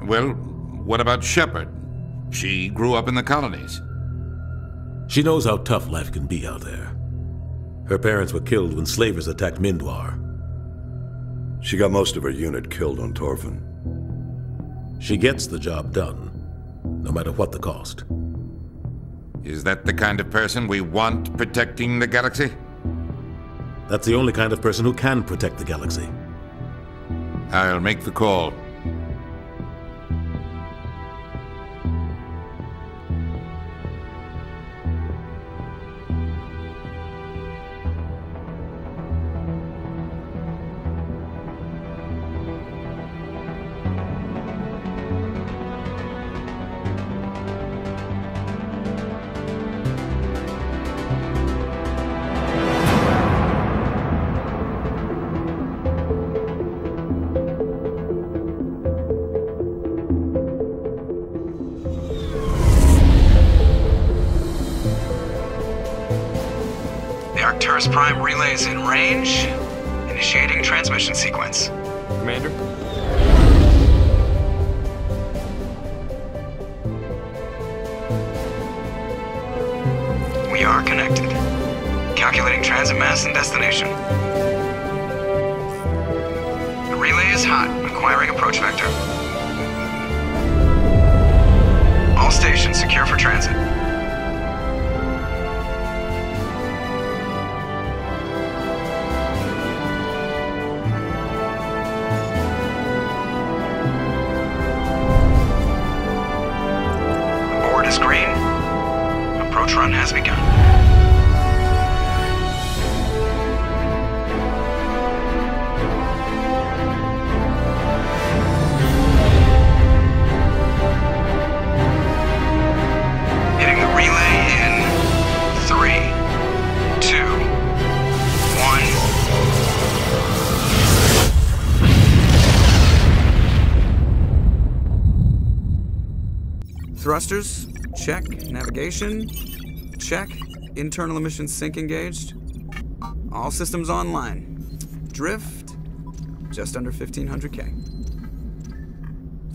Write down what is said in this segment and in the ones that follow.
Well, what about Shepard? She grew up in the colonies. She knows how tough life can be out there. Her parents were killed when slavers attacked Mindwar. She got most of her unit killed on Torfin. She gets the job done, no matter what the cost. Is that the kind of person we want protecting the galaxy? That's the only kind of person who can protect the galaxy. I'll make the call. Prime relays in range. Initiating transmission sequence. Commander? We are connected. Calculating transit mass and destination. The relay is hot, acquiring approach vector. All stations secure for transit. Run has begun. Hitting the relay in 3, 2, 1. Thrusters, check. Navigation, check. Internal emission sync engaged. All systems online. Drift, just under 1,500K.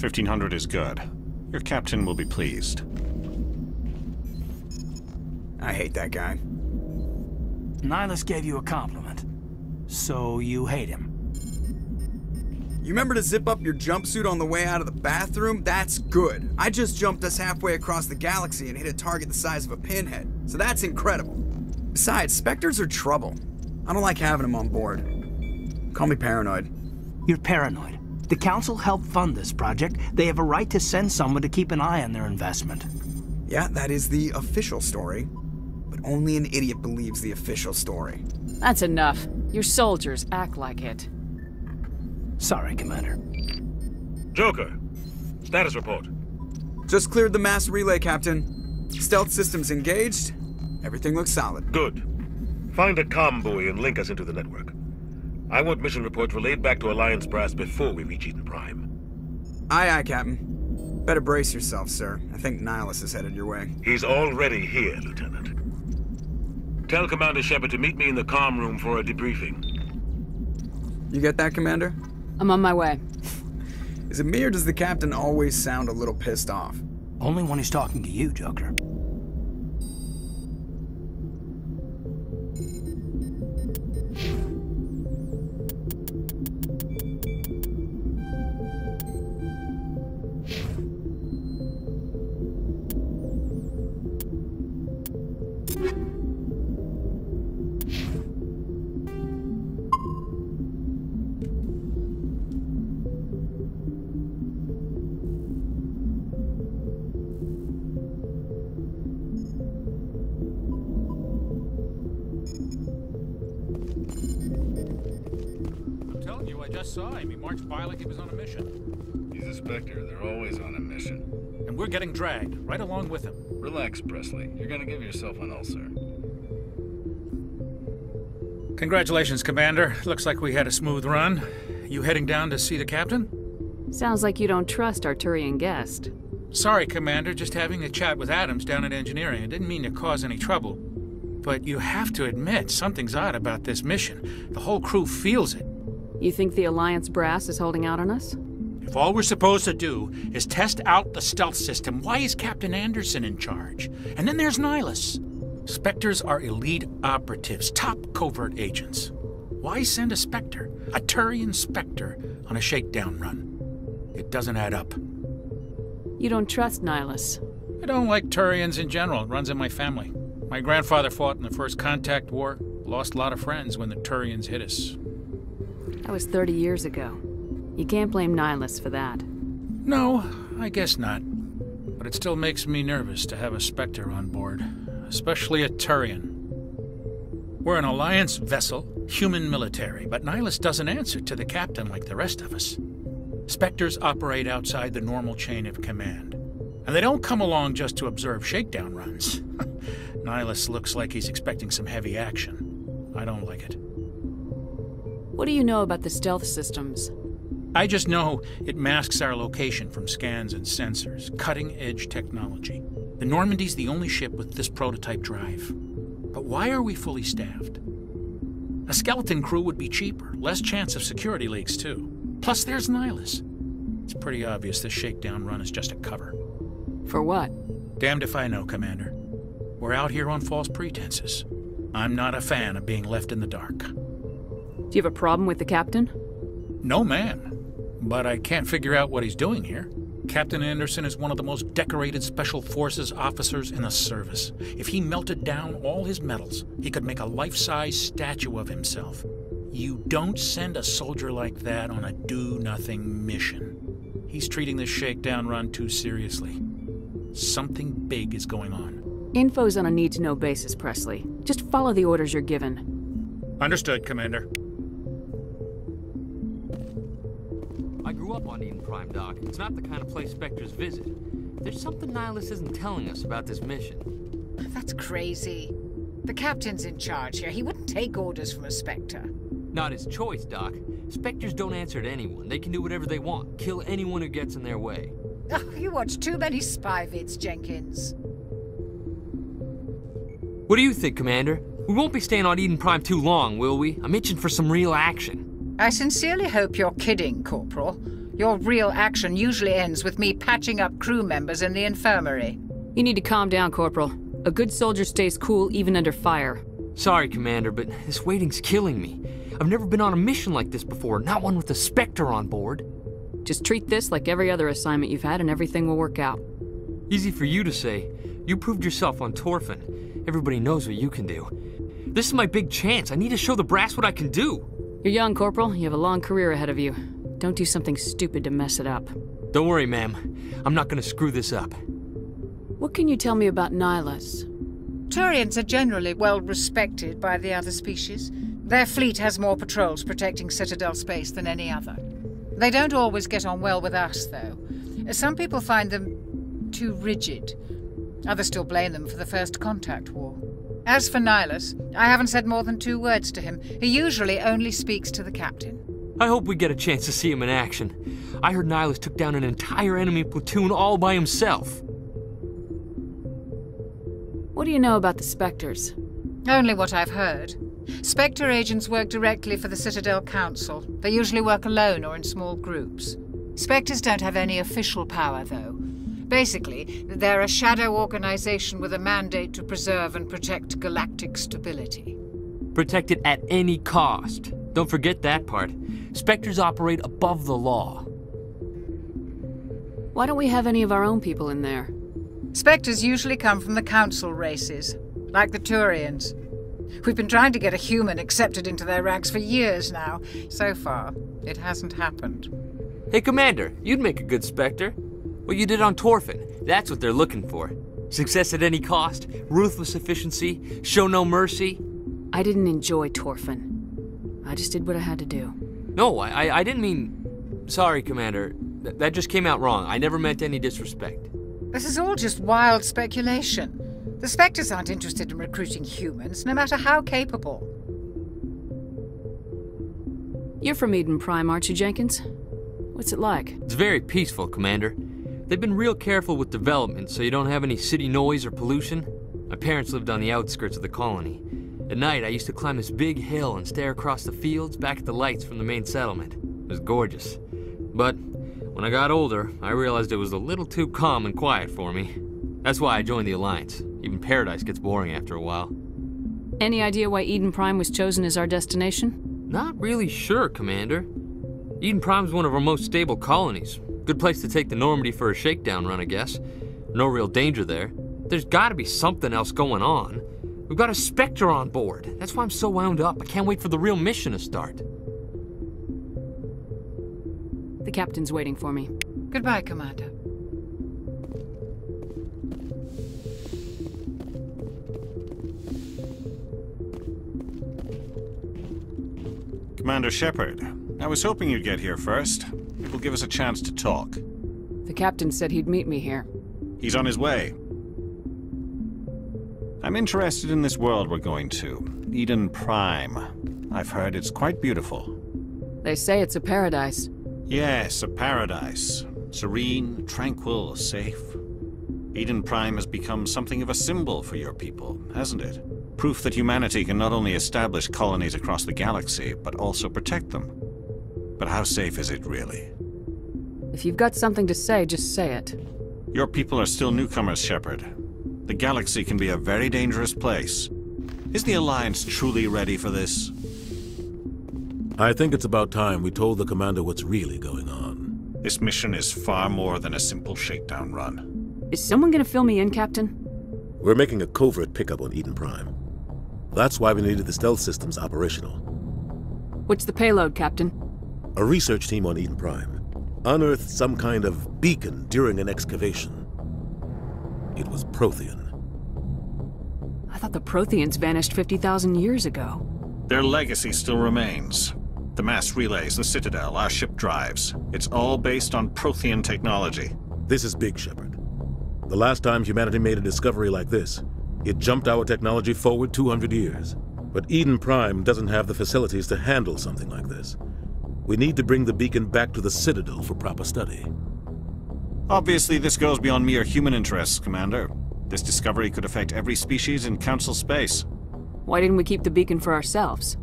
1,500 is good. Your captain will be pleased. I hate that guy. Nihilus gave you a compliment. So you hate him. You remember to zip up your jumpsuit on the way out of the bathroom? That's good. I just jumped us halfway across the galaxy and hit a target the size of a pinhead. So that's incredible. Besides, Spectres are trouble. I don't like having them on board. Call me paranoid. You're paranoid. The Council helped fund this project. They have a right to send someone to keep an eye on their investment. Yeah, that is the official story. But only an idiot believes the official story. That's enough. Your soldiers act like it. Sorry, Commander. Joker, status report. Just cleared the mass relay, Captain. Stealth systems engaged. Everything looks solid. Good. Find a comm buoy and link us into the network. I want mission reports relayed back to Alliance Brass before we reach Eden Prime. Aye, aye, Captain. Better brace yourself, sir. I think Nihilus is headed your way. He's already here, Lieutenant. Tell Commander Shepard to meet me in the comm room for a debriefing. You get that, Commander? I'm on my way. Is it me or does the Captain always sound a little pissed off? Only when he's talking to you, Joker. I just saw him. He marched by like he was on a mission. He's a Spectre. They're always on a mission. And we're getting dragged, right along with him. Relax, Presley. You're gonna give yourself an ulcer. Congratulations, Commander. Looks like we had a smooth run. You heading down to see the captain? Sounds like you don't trust Arturian guest. Sorry, Commander. Just having a chat with Adams down at engineering. I didn't mean to cause any trouble. But you have to admit, something's odd about this mission. The whole crew feels it. You think the Alliance brass is holding out on us? If all we're supposed to do is test out the stealth system, why is Captain Anderson in charge? And then there's Nihilus. Spectres are elite operatives, top covert agents. Why send a Spectre, a Turian Spectre, on a shakedown run? It doesn't add up. You don't trust Nihilus? I don't like Turians in general. It runs in my family. My grandfather fought in the First Contact War, lost a lot of friends when the Turians hit us. That was 30 years ago. You can't blame Nihilus for that. No, I guess not. But it still makes me nervous to have a Spectre on board, especially a Turian. We're an Alliance vessel, human military, but Nihilus doesn't answer to the captain like the rest of us. Spectres operate outside the normal chain of command. And they don't come along just to observe shakedown runs. Nihilus looks like he's expecting some heavy action. I don't like it. What do you know about the stealth systems? I just know it masks our location from scans and sensors. Cutting-edge technology. The Normandy's the only ship with this prototype drive. But why are we fully staffed? A skeleton crew would be cheaper, less chance of security leaks too. Plus there's Nihilus. It's pretty obvious this shakedown run is just a cover. For what? Damned if I know, Commander. We're out here on false pretenses. I'm not a fan of being left in the dark. Do you have a problem with the captain? No, man. But I can't figure out what he's doing here. Captain Anderson is one of the most decorated Special Forces officers in the service. If he melted down all his medals, he could make a life-size statue of himself. You don't send a soldier like that on a do-nothing mission. He's treating this shakedown run too seriously. Something big is going on. Info's on a need-to-know basis, Presley. Just follow the orders you're given. Understood, Commander. I grew up on Eden Prime, Doc. It's not the kind of place Spectres visit. There's something Nihilus isn't telling us about this mission. That's crazy. The captain's in charge here. He wouldn't take orders from a Spectre. Not his choice, Doc. Spectres don't answer to anyone. They can do whatever they want. Kill anyone who gets in their way. Oh, you watch too many spy vids, Jenkins. What do you think, Commander? We won't be staying on Eden Prime too long, will we? I'm itching for some real action. I sincerely hope you're kidding, Corporal. Your real action usually ends with me patching up crew members in the infirmary. You need to calm down, Corporal. A good soldier stays cool even under fire. Sorry, Commander, but this waiting's killing me. I've never been on a mission like this before, not one with a Spectre on board. Just treat this like every other assignment you've had and everything will work out. Easy for you to say. You proved yourself on Torfin. Everybody knows what you can do. This is my big chance. I need to show the brass what I can do. You're young, Corporal. You have a long career ahead of you. Don't do something stupid to mess it up. Don't worry, ma'am. I'm not gonna screw this up. What can you tell me about Nihilus? Turians are generally well respected by the other species. Their fleet has more patrols protecting Citadel space than any other. They don't always get on well with us, though. Some people find them too rigid. Others still blame them for the First Contact War. As for Nihilus, I haven't said more than 2 words to him. He usually only speaks to the captain. I hope we get a chance to see him in action. I heard Nihilus took down an entire enemy platoon all by himself. What do you know about the Spectres? Only what I've heard. Spectre agents work directly for the Citadel Council. They usually work alone or in small groups. Spectres don't have any official power, though. Basically, they're a shadow organization with a mandate to preserve and protect galactic stability. Protect it at any cost. Don't forget that part. Spectres operate above the law. Why don't we have any of our own people in there? Spectres usually come from the Council races, like the Turians. We've been trying to get a human accepted into their ranks for years now. So far, it hasn't happened. Hey, Commander, you'd make a good Spectre. What you did on Torfin, that's what they're looking for. Success at any cost, ruthless efficiency, show no mercy. I didn't enjoy Torfin. I just did what I had to do. No, I didn't mean... Sorry, Commander. That just came out wrong. I never meant any disrespect. This is all just wild speculation. The Spectres aren't interested in recruiting humans, no matter how capable. You're from Eden Prime, aren't you, Jenkins? What's it like? It's very peaceful, Commander. They've been real careful with development, so you don't have any city noise or pollution. My parents lived on the outskirts of the colony. At night, I used to climb this big hill and stare across the fields back at the lights from the main settlement. It was gorgeous. But When I got older, I realized it was a little too calm and quiet for me. That's why I joined the Alliance. Even Paradise gets boring after a while. Any idea why Eden Prime was chosen as our destination? Not really sure, Commander. Eden Prime's one of our most stable colonies. Good place to take the Normandy for a shakedown run, I guess. No real danger there. There's gotta be something else going on. We've got a Spectre on board. That's why I'm so wound up. I can't wait for the real mission to start. The captain's waiting for me. Goodbye, Commander. Commander Shepard, I was hoping you'd get here first. It will give us a chance to talk. The captain said he'd meet me here. He's on his way. I'm interested in this world we're going to, Eden Prime. I've heard it's quite beautiful. They say it's a paradise. Yes, a paradise. Serene, tranquil, safe. Eden Prime has become something of a symbol for your people, hasn't it? Proof that humanity can not only establish colonies across the galaxy, but also protect them. But how safe is it, really? If you've got something to say, just say it. Your people are still newcomers, Shepard. The galaxy can be a very dangerous place. Is the Alliance truly ready for this? I think it's about time we told the commander what's really going on. This mission is far more than a simple shakedown run. Is someone gonna fill me in, Captain? We're making a covert pickup on Eden Prime. That's why we needed the stealth systems operational. What's the payload, Captain? A research team on Eden Prime unearthed some kind of beacon during an excavation. It was Prothean. I thought the Protheans vanished 50,000 years ago. Their legacy still remains. The mass relays, the Citadel, our ship drives. It's all based on Prothean technology. This is big, Shepard. The last time humanity made a discovery like this, it jumped our technology forward 200 years. But Eden Prime doesn't have the facilities to handle something like this. We need to bring the beacon back to the Citadel for proper study. Obviously, this goes beyond mere human interests, Commander. This discovery could affect every species in Council space. Why didn't we keep the beacon for ourselves?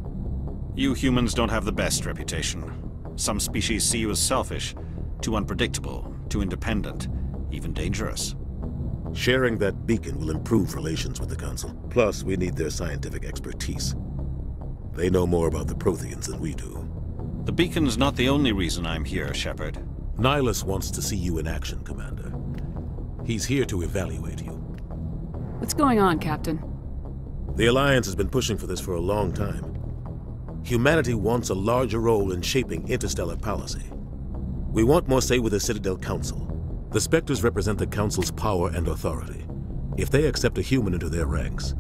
You humans don't have the best reputation. Some species see you as selfish, too unpredictable, too independent, even dangerous. Sharing that beacon will improve relations with the Council. Plus, we need their scientific expertise. They know more about the Protheans than we do. The beacon's not the only reason I'm here, Shepard. Nihilus wants to see you in action, Commander. He's here to evaluate you. What's going on, Captain? The Alliance has been pushing for this for a long time. Humanity wants a larger role in shaping interstellar policy. We want more say with the Citadel Council. The Spectres represent the Council's power and authority. If they accept a human into their ranks,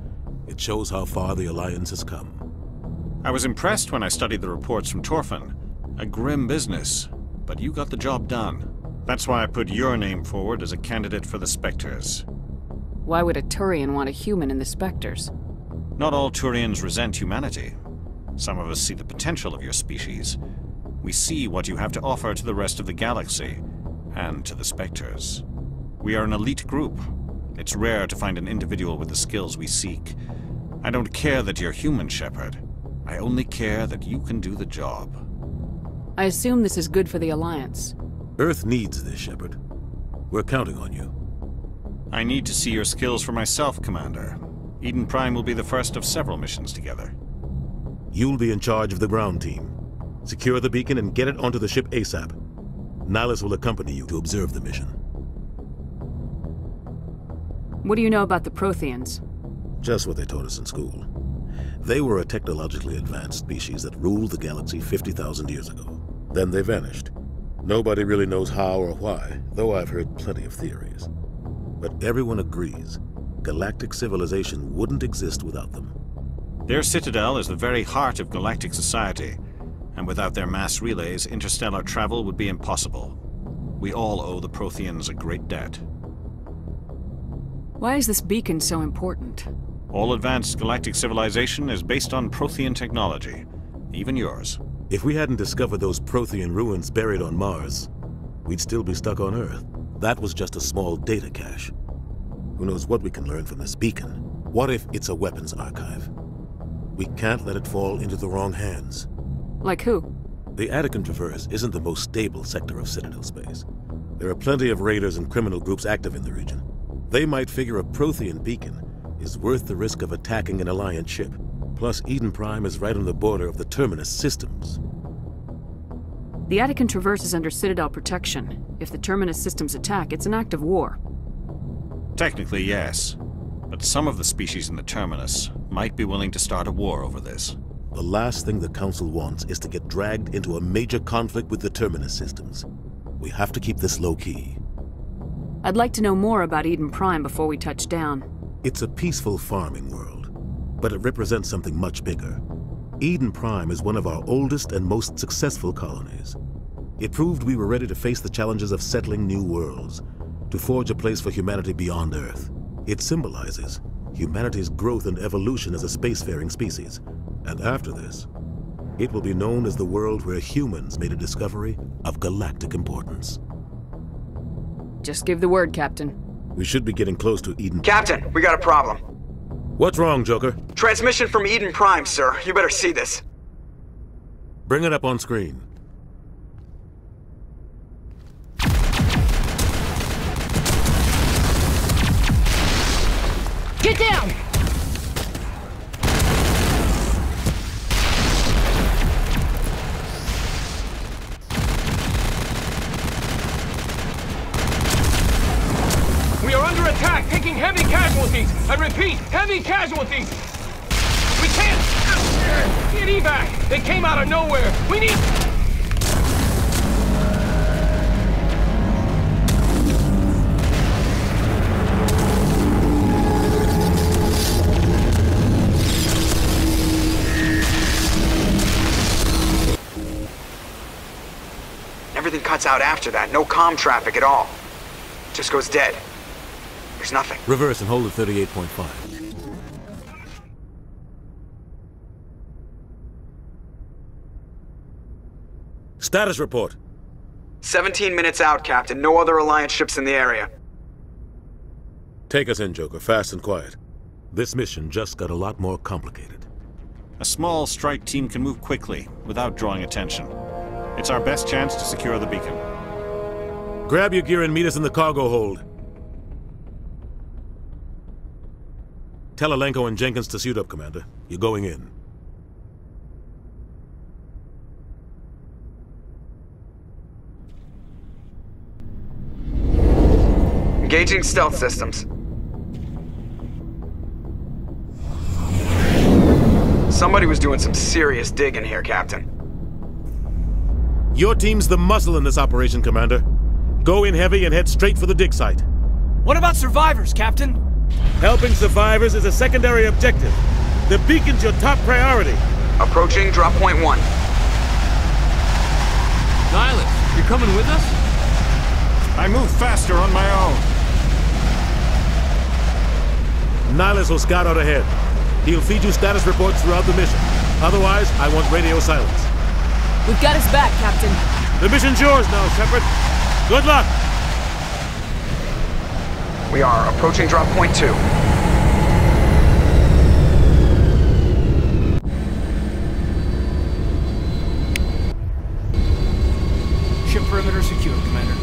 it shows how far the Alliance has come. I was impressed when I studied the reports from Torfin. A grim business, but you got the job done. That's why I put your name forward as a candidate for the Spectres. Why would a Turian want a human in the Spectres? Not all Turians resent humanity. Some of us see the potential of your species. We see what you have to offer to the rest of the galaxy, and to the Spectres. We are an elite group. It's rare to find an individual with the skills we seek. I don't care that you're human, Shepard. I only care that you can do the job. I assume this is good for the Alliance. Earth needs this, Shepard. We're counting on you. I need to see your skills for myself, Commander. Eden Prime will be the first of several missions together. You'll be in charge of the ground team. Secure the beacon and get it onto the ship ASAP. Nihilus will accompany you to observe the mission. What do you know about the Protheans? Just what they taught us in school. They were a technologically advanced species that ruled the galaxy 50,000 years ago. Then they vanished. Nobody really knows how or why, though I've heard plenty of theories. But everyone agrees, galactic civilization wouldn't exist without them. Their citadel is the very heart of galactic society, and without their mass relays, interstellar travel would be impossible. We all owe the Protheans a great debt. Why is this beacon so important? All advanced galactic civilization is based on Prothean technology, even yours. If we hadn't discovered those Prothean ruins buried on Mars, we'd still be stuck on Earth. That was just a small data cache. Who knows what we can learn from this beacon? What if it's a weapons archive? We can't let it fall into the wrong hands. Like who? The Edition Traverse isn't the most stable sector of Citadel space. There are plenty of raiders and criminal groups active in the region. They might figure a Prothean beacon is worth the risk of attacking an Alliance ship. Plus, Eden Prime is right on the border of the Terminus systems. The Edition Traverse is under Citadel protection. If the Terminus systems attack, it's an act of war. Technically, yes. But some of the species in the Terminus might be willing to start a war over this. The last thing the Council wants is to get dragged into a major conflict with the Terminus systems. We have to keep this low-key. I'd like to know more about Eden Prime before we touch down. It's a peaceful farming world, but it represents something much bigger. Eden Prime is one of our oldest and most successful colonies. It proved we were ready to face the challenges of settling new worlds, to forge a place for humanity beyond Earth. It symbolizes humanity's growth and evolution as a spacefaring species. And after this, it will be known as the world where humans made a discovery of galactic importance. Just give the word, Captain. We should be getting close to Eden. Captain, we got a problem. What's wrong, Joker? Transmission from Eden Prime, sir. You better see this. Bring it up on screen. Get down! We are under attack, taking heavy casualties. I repeat, heavy casualties. We can't get evac. They came out of nowhere. We need... Everything cuts out after that. No comm traffic at all. Just goes dead. There's nothing. Reverse and hold at 38.5. Status report. 17 minutes out, Captain. No other Alliance ships in the area. Take us in, Joker. Fast and quiet. This mission just got a lot more complicated. A small strike team can move quickly, without drawing attention. It's our best chance to secure the beacon. Grab your gear and meet us in the cargo hold. Tell Alenko and Jenkins to suit up, Commander. You're going in. Engaging stealth systems. Somebody was doing some serious digging here, Captain. Your team's the muscle in this operation, Commander. Go in heavy and head straight for the dig site. What about survivors, Captain? Helping survivors is a secondary objective. The beacon's your top priority. Approaching drop point 1. Nihilus, you're coming with us? I move faster on my own. Nihilus will scout out ahead. He'll feed you status reports throughout the mission. Otherwise, I want radio silence. We've got his back, Captain. The mission's yours now, Shepard. Good luck! We are approaching drop point 2. Ship perimeter secure, Commander.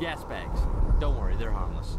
Gas bags. Don't worry, they're harmless.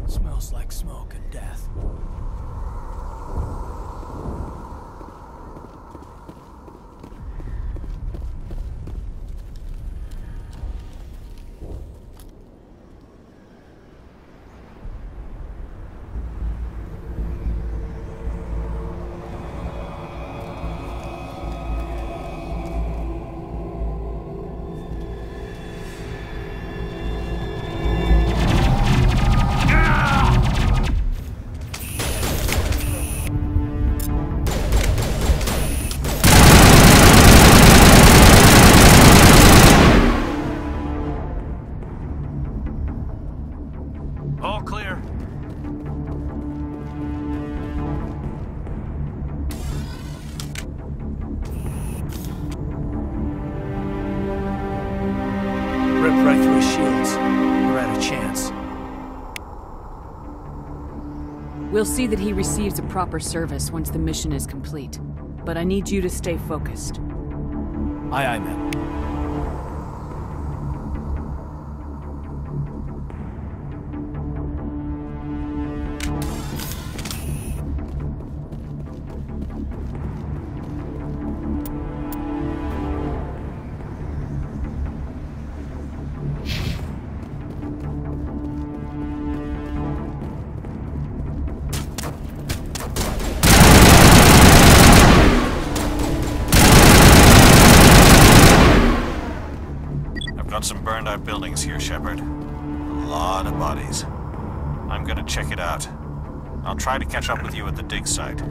Smells like smoke and death. All clear. Rip right through his shields. We're out of chance. We'll see that he receives a proper service once the mission is complete. But I need you to stay focused. Aye, aye, ma'am. Got some burned out buildings here, Shepard. A lot of bodies. I'm gonna check it out. I'll try to catch up with you at the dig site.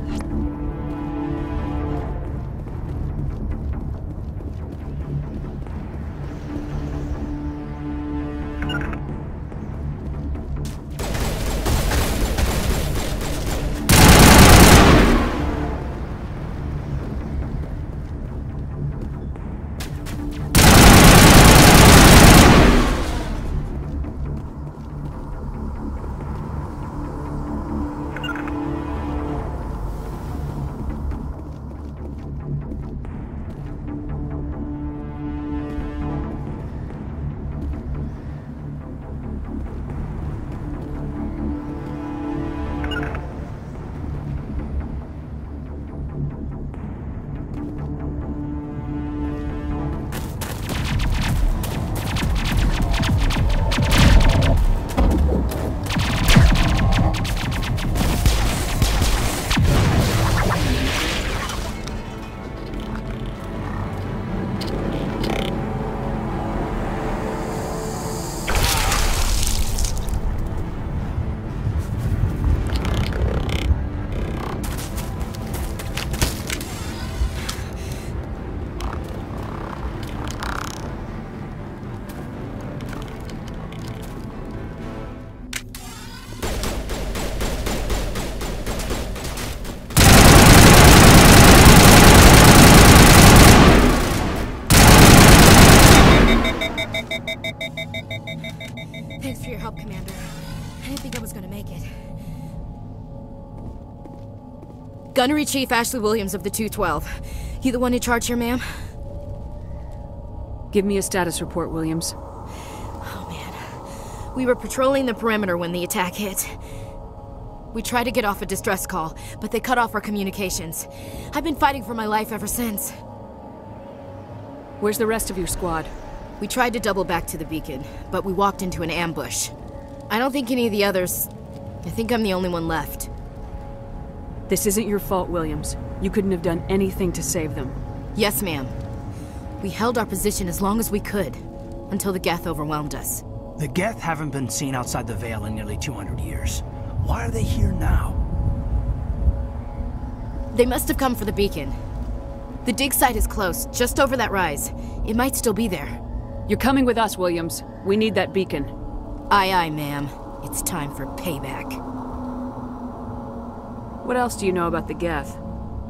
Thanks for your help, Commander. I didn't think I was gonna make it. Gunnery Chief Ashley Williams of the 212. You the one in charge here, ma'am? Give me a status report, Williams. Oh, man. We were patrolling the perimeter when the attack hit. We tried to get off a distress call, but they cut off our communications. I've been fighting for my life ever since. Where's the rest of your squad? We tried to double back to the beacon, but we walked into an ambush. I don't think any of the others... I think I'm the only one left. This isn't your fault, Williams. You couldn't have done anything to save them. Yes, ma'am. We held our position as long as we could, until the Geth overwhelmed us. The Geth haven't been seen outside the Veil in nearly 200 years. Why are they here now? They must have come for the beacon. The dig site is close, just over that rise. It might still be there. You're coming with us, Williams. We need that beacon. Aye, aye, ma'am. It's time for payback. What else do you know about the Geth?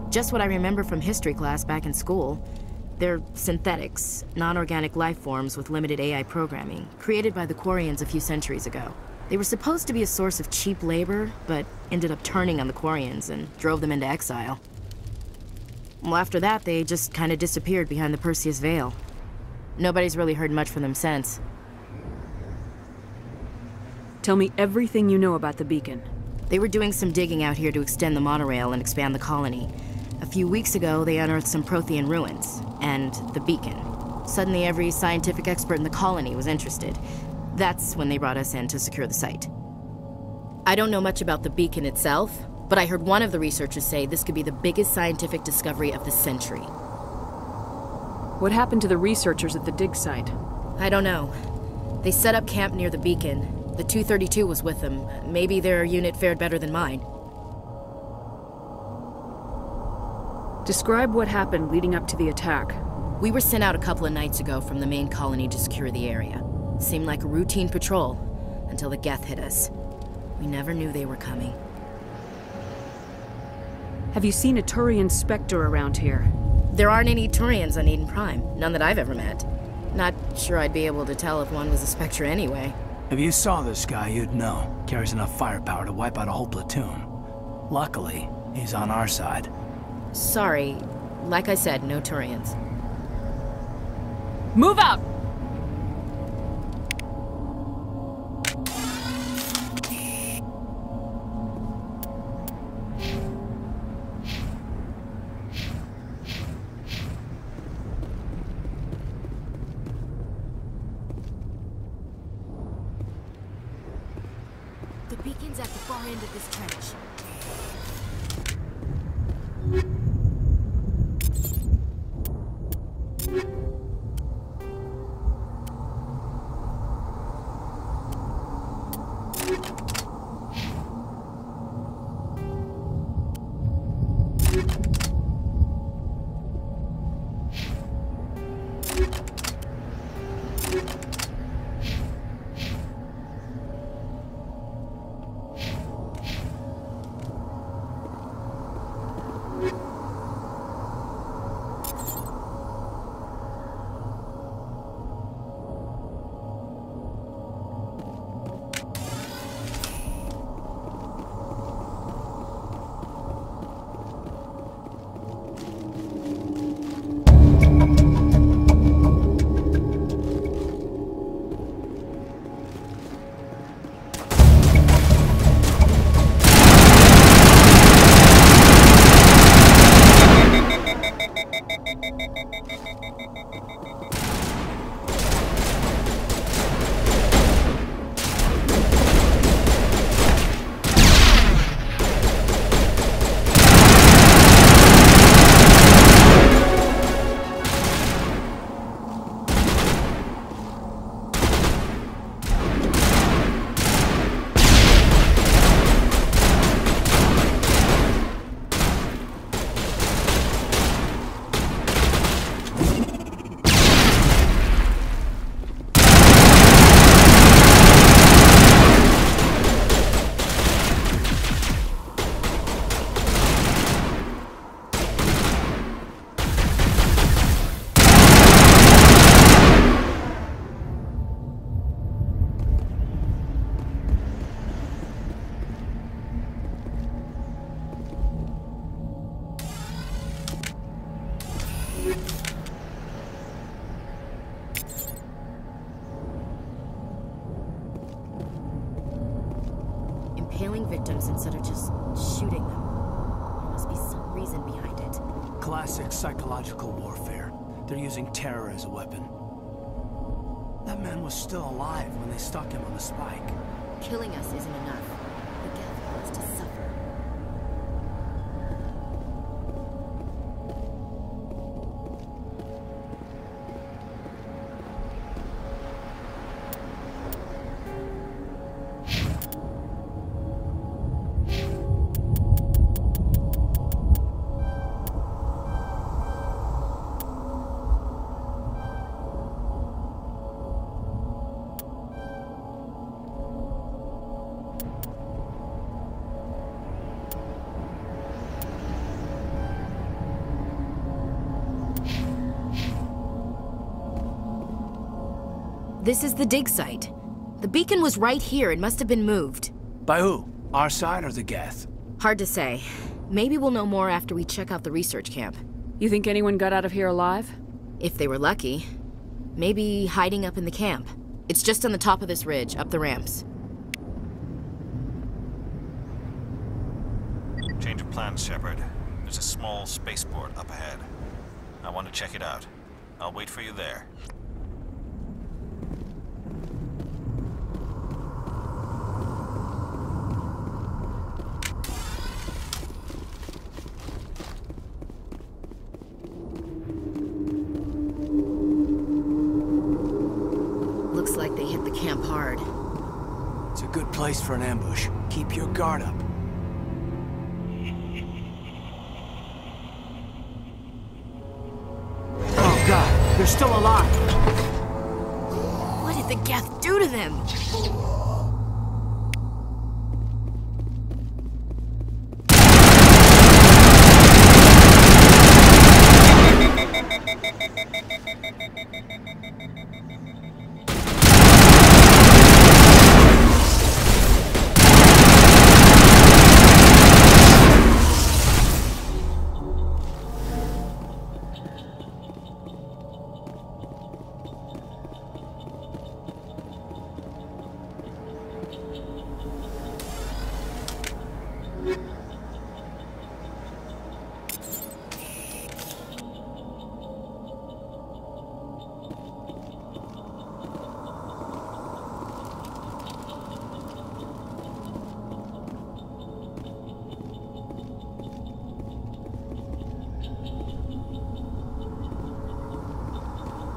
Just what I remember from history class back in school. They're synthetics, non-organic life forms with limited AI programming, created by the Quarians a few centuries ago. They were supposed to be a source of cheap labor, but ended up turning on the Quarians and drove them into exile. Well, after that, they just kind of disappeared behind the Perseus Veil. Nobody's really heard much from them since. Tell me everything you know about the beacon. They were doing some digging out here to extend the monorail and expand the colony. A few weeks ago, they unearthed some Prothean ruins, and the beacon. Suddenly, every scientific expert in the colony was interested. That's when they brought us in to secure the site. I don't know much about the beacon itself, but I heard one of the researchers say this could be the biggest scientific discovery of the century. What happened to the researchers at the dig site? I don't know. They set up camp near the beacon. The 232 was with them. Maybe their unit fared better than mine. Describe what happened leading up to the attack. We were sent out a couple of nights ago from the main colony to secure the area. Seemed like a routine patrol, until the Geth hit us. We never knew they were coming. Have you seen a Turian Spectre around here? There aren't any Turians on Eden Prime. None that I've ever met. Not sure I'd be able to tell if one was a Spectre anyway. If you saw this guy, you'd know. Carries enough firepower to wipe out a whole platoon. Luckily, he's on our side. Sorry. Like I said, no Turians. Move out! The beacon's at the far end of this trench. impaling victims instead of just shooting them. There must be some reason behind it. Classic psychological warfare. They're using terror as a weapon. That man was still alive when they stuck him on the spike. Killing us isn't enough. The Geth wants to suffer. This is the dig site. The beacon was right here. It must have been moved. By who? Our side or the Geth? Hard to say. Maybe we'll know more after we check out the research camp. You think anyone got out of here alive? If they were lucky. Maybe hiding up in the camp. It's just on the top of this ridge, up the ramps. Change of plans, Shepard. There's a small spaceport up ahead. I want to check it out. I'll wait for you there. Looks like they hit the camp hard. It's a good place for an ambush. Keep your guard up. Oh God, they're still alive! What did the Geth do to them?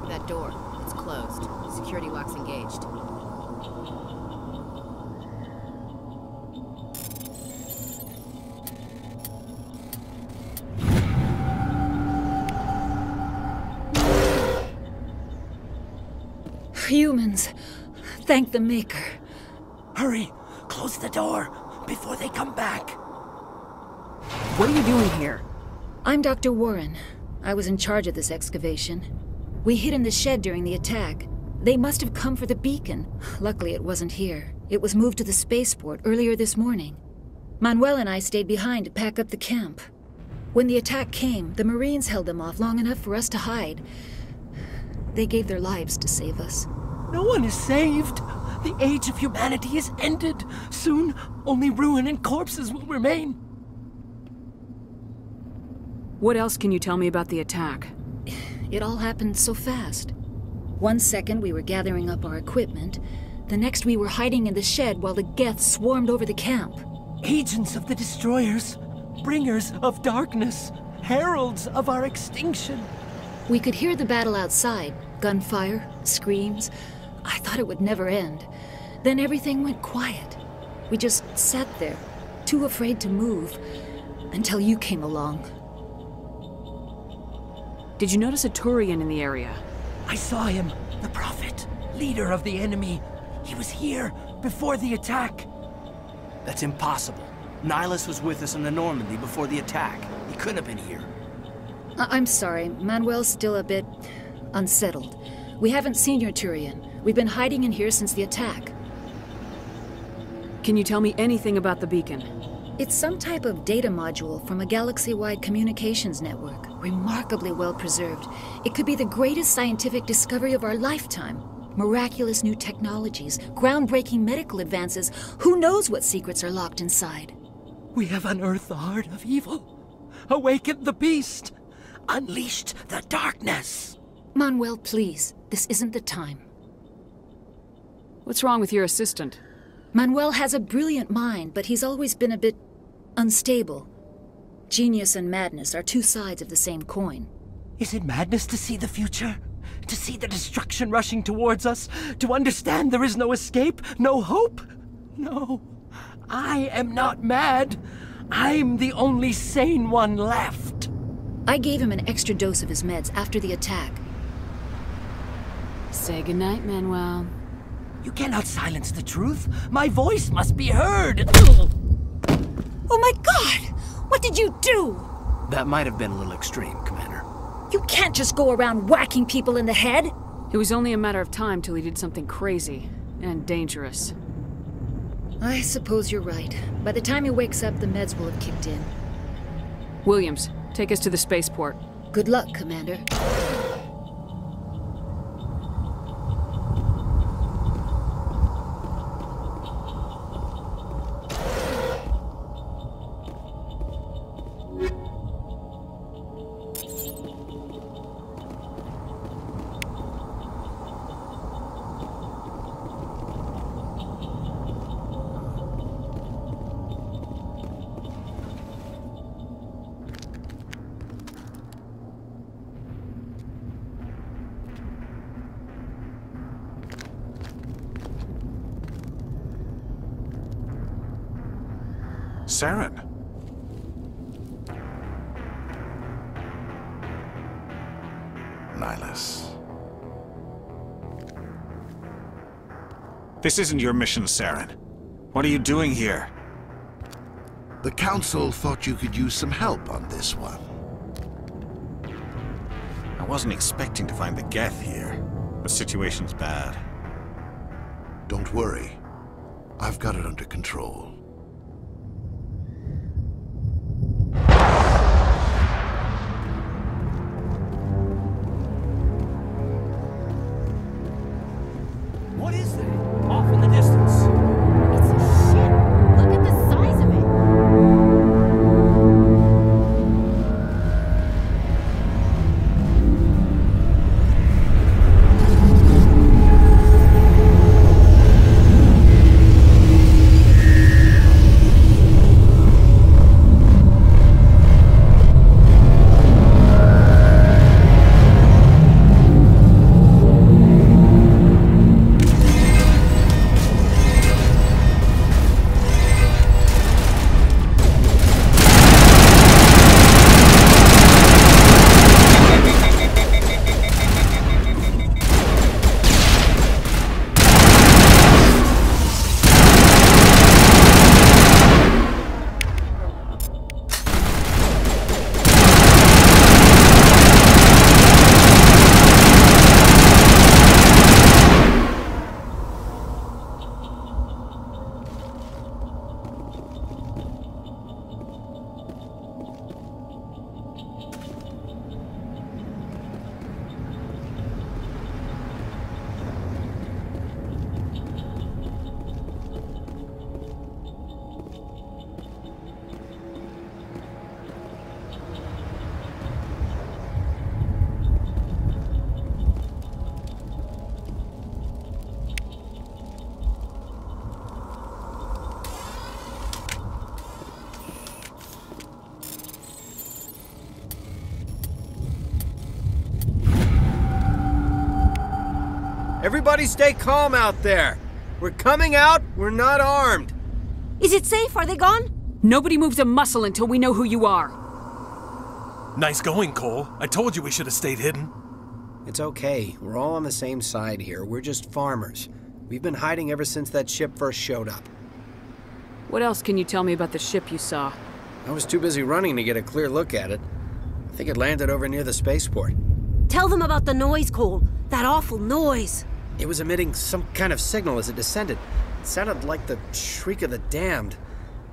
That door. It's closed. Security lock's engaged. Humans. Thank the Maker. Hurry! Close the door before they come back. What are you doing here? I'm Dr. Warren. I was in charge of this excavation. We hid in the shed during the attack. They must have come for the beacon. Luckily, it wasn't here. It was moved to the spaceport earlier this morning. Manuel and I stayed behind to pack up the camp. When the attack came, the Marines held them off long enough for us to hide. They gave their lives to save us. No one is saved. The age of humanity is ended. Soon, only ruin and corpses will remain. What else can you tell me about the attack? It all happened so fast. 1 second we were gathering up our equipment. The next we were hiding in the shed while the Geth swarmed over the camp. Agents of the Destroyers. Bringers of darkness. Heralds of our extinction. We could hear the battle outside. Gunfire, screams. I thought it would never end. Then everything went quiet. We just sat there, too afraid to move, until you came along. Did you notice a Turian in the area? I saw him, the Prophet, leader of the enemy. He was here before the attack. That's impossible. Nihilus was with us in the Normandy before the attack. He couldn't have been here. I'm sorry. Manuel's still a bit unsettled. We haven't seen your Turian. We've been hiding in here since the attack. Can you tell me anything about the beacon? It's some type of data module from a galaxy-wide communications network. Remarkably well preserved. It could be the greatest scientific discovery of our lifetime. Miraculous new technologies, groundbreaking medical advances. Who knows what secrets are locked inside? We have unearthed the heart of evil, awakened the beast, unleashed the darkness. Manuel, please. This isn't the time. What's wrong with your assistant? Manuel has a brilliant mind, but he's always been a bit unstable. Genius and madness are two sides of the same coin. Is it madness to see the future? To see the destruction rushing towards us? To understand there is no escape? No hope? No. I am not mad. I'm the only sane one left. I gave him an extra dose of his meds after the attack. Say goodnight, Manuel. You cannot silence the truth. My voice must be heard. Oh my God! What did you do? That might have been a little extreme, Commander. You can't just go around whacking people in the head. It was only a matter of time till he did something crazy and dangerous. I suppose you're right. By the time he wakes up, the meds will have kicked in. Williams, take us to the spaceport. Good luck, Commander. Saren. Nihilus. This isn't your mission, Saren. What are you doing here? The Council thought you could use some help on this one. I wasn't expecting to find the Geth here. The situation's bad. Don't worry. I've got it under control. What is that? Off in the distance. It's a ship. Look at the size of it. Everybody stay calm out there. We're coming out, we're not armed. Is it safe? Are they gone? Nobody moves a muscle until we know who you are. Nice going, Cole. I told you we should have stayed hidden. It's okay. We're all on the same side here. We're just farmers. We've been hiding ever since that ship first showed up. What else can you tell me about the ship you saw? I was too busy running to get a clear look at it. I think it landed over near the spaceport. Tell them about the noise, Cole. That awful noise. It was emitting some kind of signal as it descended. It sounded like the shriek of the damned.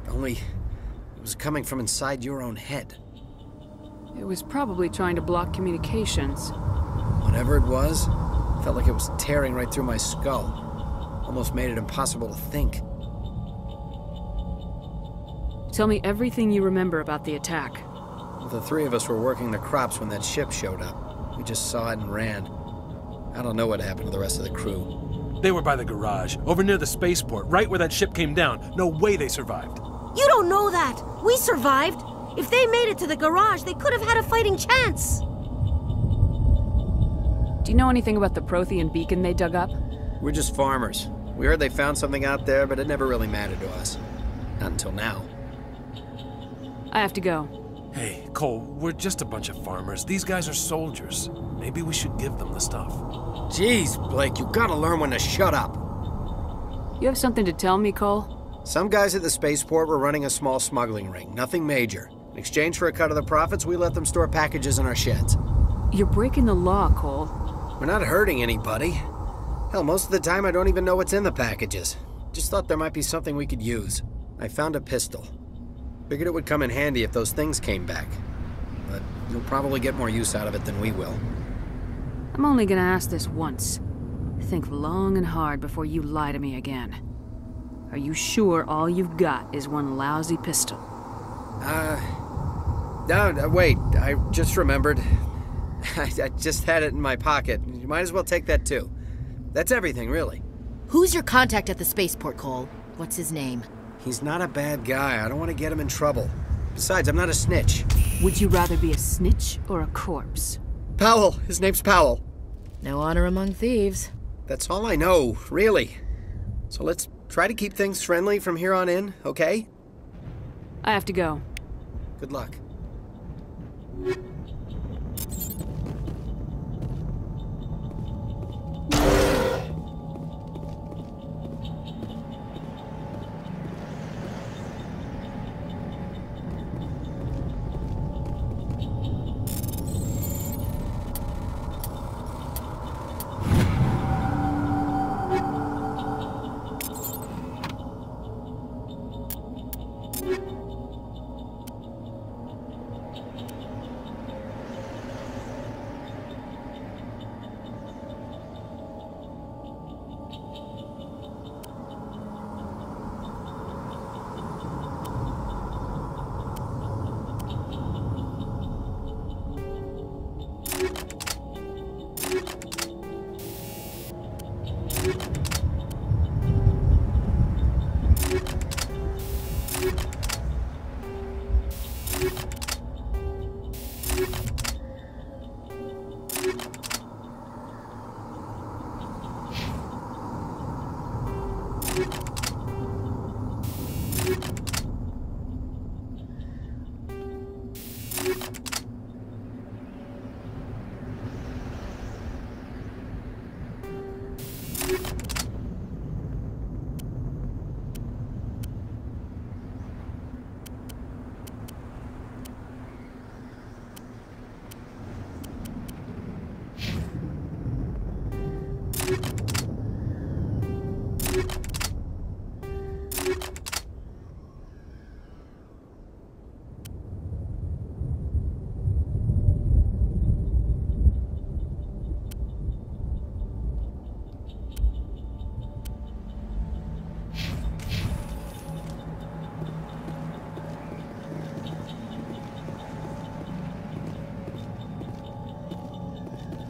Only it was coming from inside your own head. It was probably trying to block communications. Whatever it was, Felt like it was tearing right through my skull. Almost made it impossible to think. Tell me everything you remember about the attack. Well, the three of us were working the crops when that ship showed up. We just saw it and ran. I don't know what happened to the rest of the crew. They were by the garage, over near the spaceport, right where that ship came down. No way they survived. You don't know that! We survived! If they made it to the garage, they could have had a fighting chance! Do you know anything about the Prothean beacon they dug up? We're just farmers. We heard they found something out there, but it never really mattered to us. Not until now. I have to go. Hey, Cole, we're just a bunch of farmers. These guys are soldiers. Maybe we should give them the stuff. Jeez, Blake, you gotta learn when to shut up. You have something to tell me, Cole? Some guys at the spaceport were running a small smuggling ring. Nothing major. In exchange for a cut of the profits, we let them store packages in our sheds. You're breaking the law, Cole. We're not hurting anybody. Hell, most of the time I don't even know what's in the packages. Just thought there might be something we could use. I found a pistol. Figured it would come in handy if those things came back. But you'll probably get more use out of it than we will. I'm only gonna ask this once. Think long and hard before you lie to me again. Are you sure all you've got is one lousy pistol? No, wait, I just remembered. I just had it in my pocket. You might as well take that too. That's everything, really. Who's your contact at the spaceport, Cole? What's his name? He's not a bad guy. I don't want to get him in trouble. Besides, I'm not a snitch. Would you rather be a snitch or a corpse? Powell. His name's Powell. No honor among thieves. That's all I know, really. So let's try to keep things friendly from here on in, okay? I have to go. Good luck.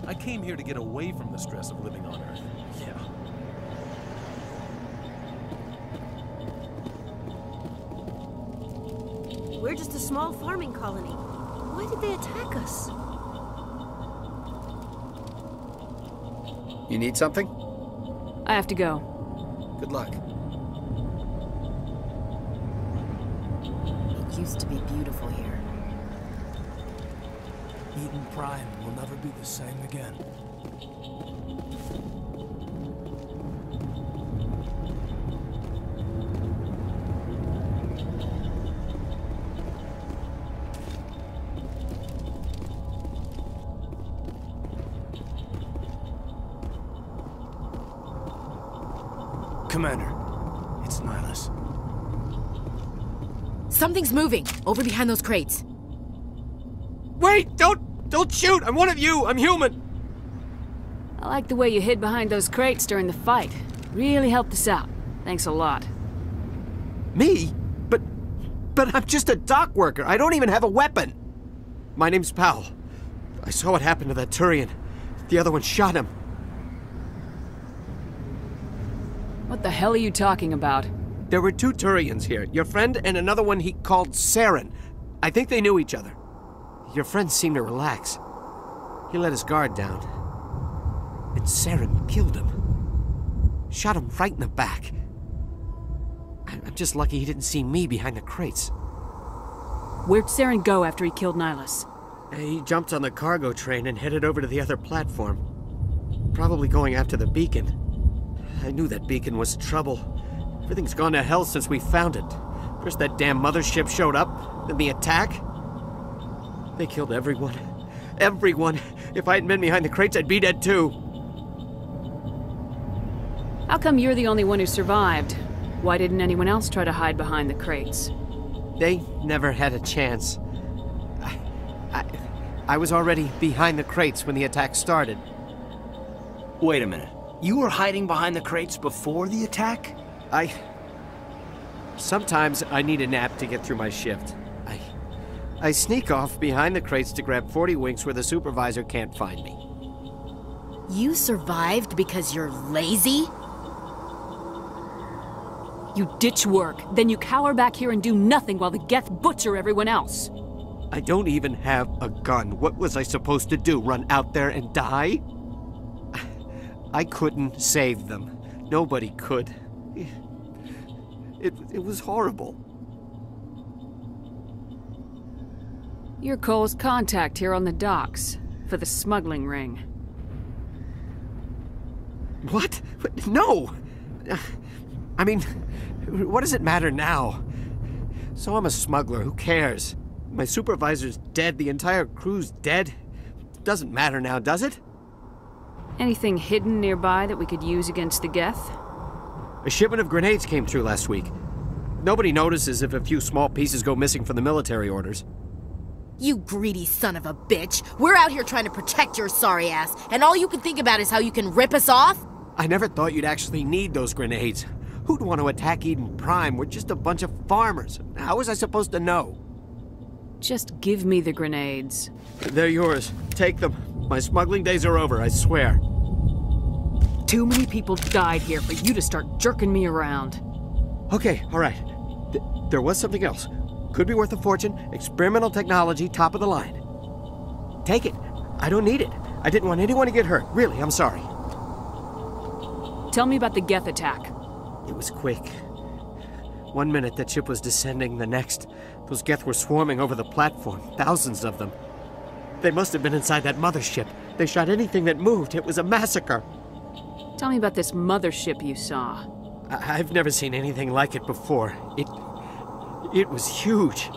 I came here to get away from the stress of living on Earth. Yeah. We're just a small farming colony. Why did they attack us? You need something? I have to go. Good luck. It used to be beautiful here. Eden Prime will never be the same again. Commander, it's Nihilus. Something's moving over behind those crates. Wait! Don't shoot! I'm one of you! I'm human! I like the way you hid behind those crates during the fight. Really helped us out. Thanks a lot. Me? But I'm just a dock worker. I don't even have a weapon. My name's Powell. I saw what happened to that Turian. The other one shot him. What the hell are you talking about? There were 2 Turians here. Your friend and another one he called Saren. I think they knew each other. Your friend seemed to relax. He let his guard down. And Saren killed him. Shot him right in the back. I'm just lucky he didn't see me behind the crates. Where'd Saren go after he killed Nihilus? He jumped on the cargo train and headed over to the other platform. Probably going after the beacon. I knew that beacon was trouble. Everything's gone to hell since we found it. First that damn mothership showed up, then the attack. They killed everyone. Everyone. If I hadn't been behind the crates, I'd be dead too. How come you're the only one who survived? Why didn't anyone else try to hide behind the crates? They never had a chance. I was already behind the crates when the attack started. Wait a minute. You were hiding behind the crates before the attack? Sometimes I need a nap to get through my shift. I sneak off behind the crates to grab 40 winks where the supervisor can't find me. You survived because you're lazy? You ditch work, then you cower back here and do nothing while the Geth butcher everyone else. I don't even have a gun. What was I supposed to do, run out there and die? I couldn't save them. Nobody could. It was horrible. You're Cole's contact here on the docks, for the smuggling ring. What? No! I mean, what does it matter now? So I'm a smuggler, who cares? My supervisor's dead, the entire crew's dead. Doesn't matter now, does it? Anything hidden nearby that we could use against the Geth? A shipment of grenades came through last week. Nobody notices if a few small pieces go missing from the military orders. You greedy son of a bitch. We're out here trying to protect your sorry ass, and all you can think about is how you can rip us off? I never thought you'd actually need those grenades. Who'd want to attack Eden Prime? We're just a bunch of farmers. How was I supposed to know? Just give me the grenades. They're yours. Take them. My smuggling days are over, I swear. Too many people died here for you to start jerking me around. Okay, all right. There was something else. Could be worth a fortune. Experimental technology, top of the line. Take it. I don't need it. I didn't want anyone to get hurt. Really, I'm sorry. Tell me about the Geth attack. It was quick. 1 minute that ship was descending, the next, those Geth were swarming over the platform. Thousands of them. They must have been inside that mothership. They shot anything that moved. It was a massacre. Tell me about this mothership you saw. I've never seen anything like it before. It was huge.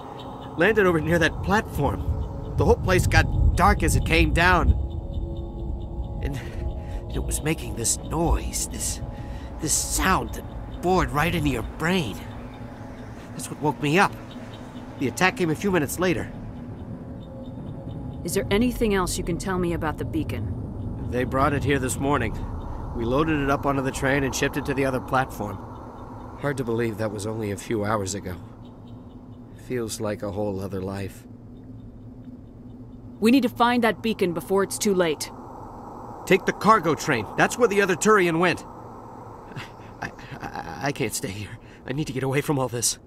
Landed over near that platform. The whole place got dark as it came down. And it was making this noise, this sound that bored right into your brain. That's what woke me up. The attack came a few minutes later. Is there anything else you can tell me about the beacon? They brought it here this morning. We loaded it up onto the train and shipped it to the other platform. Hard to believe that was only a few hours ago. Feels like a whole other life. We need to find that beacon before it's too late. Take the cargo train. That's where the other Turian went. I can't stay here. I need to get away from all this.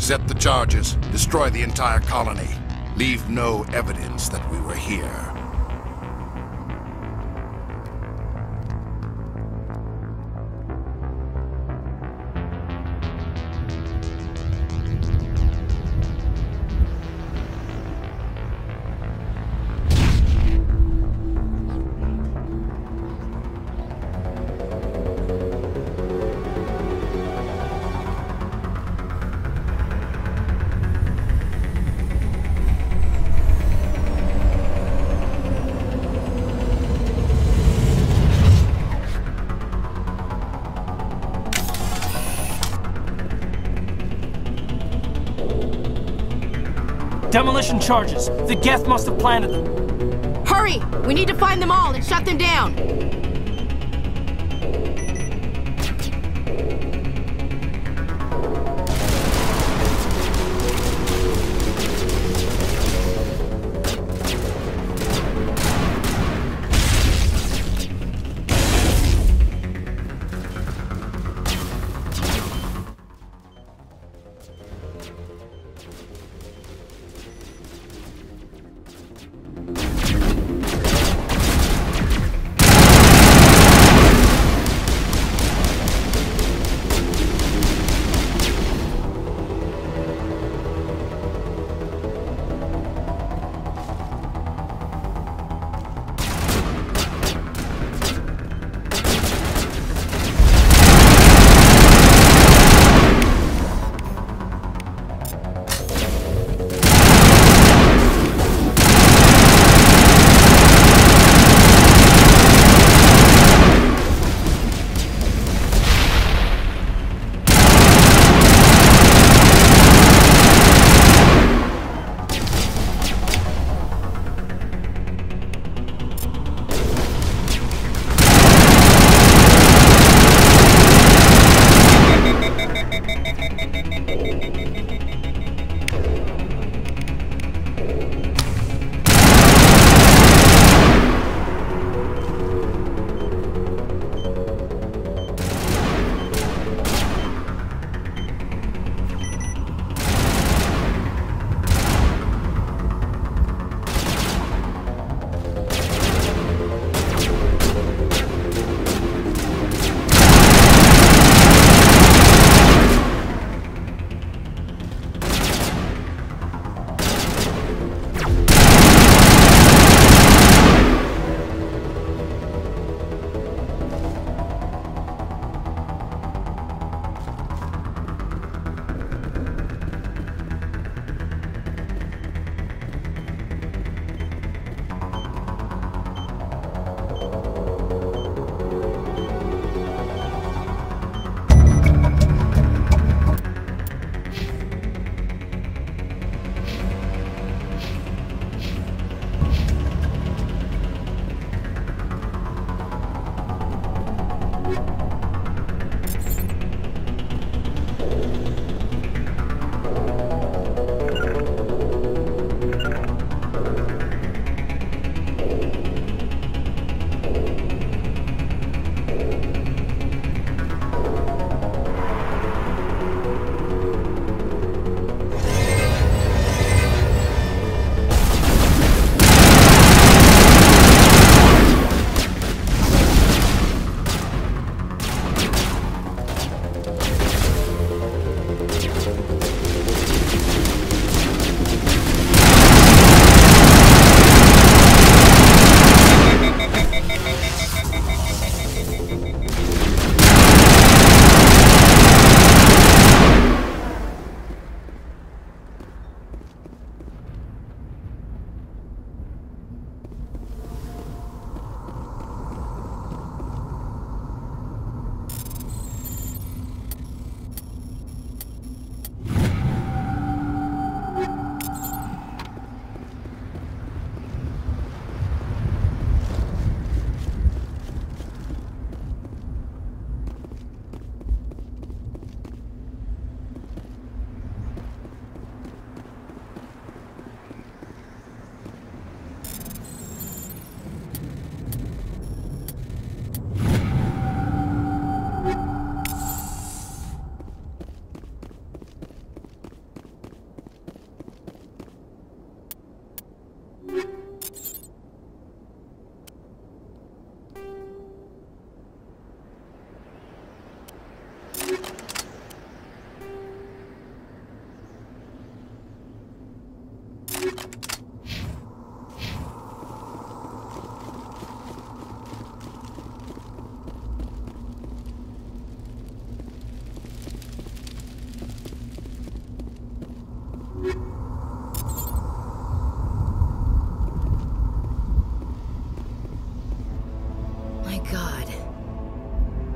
Set the charges. Destroy the entire colony. Leave no evidence that we were here. Demolition charges. The Geth must have planted them. Hurry! We need to find them all and shut them down!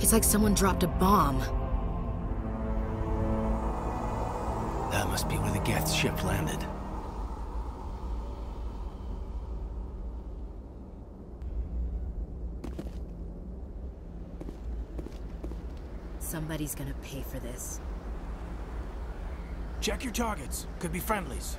It's like someone dropped a bomb. That must be where the Geth ship landed. Somebody's gonna pay for this. Check your targets. Could be friendlies.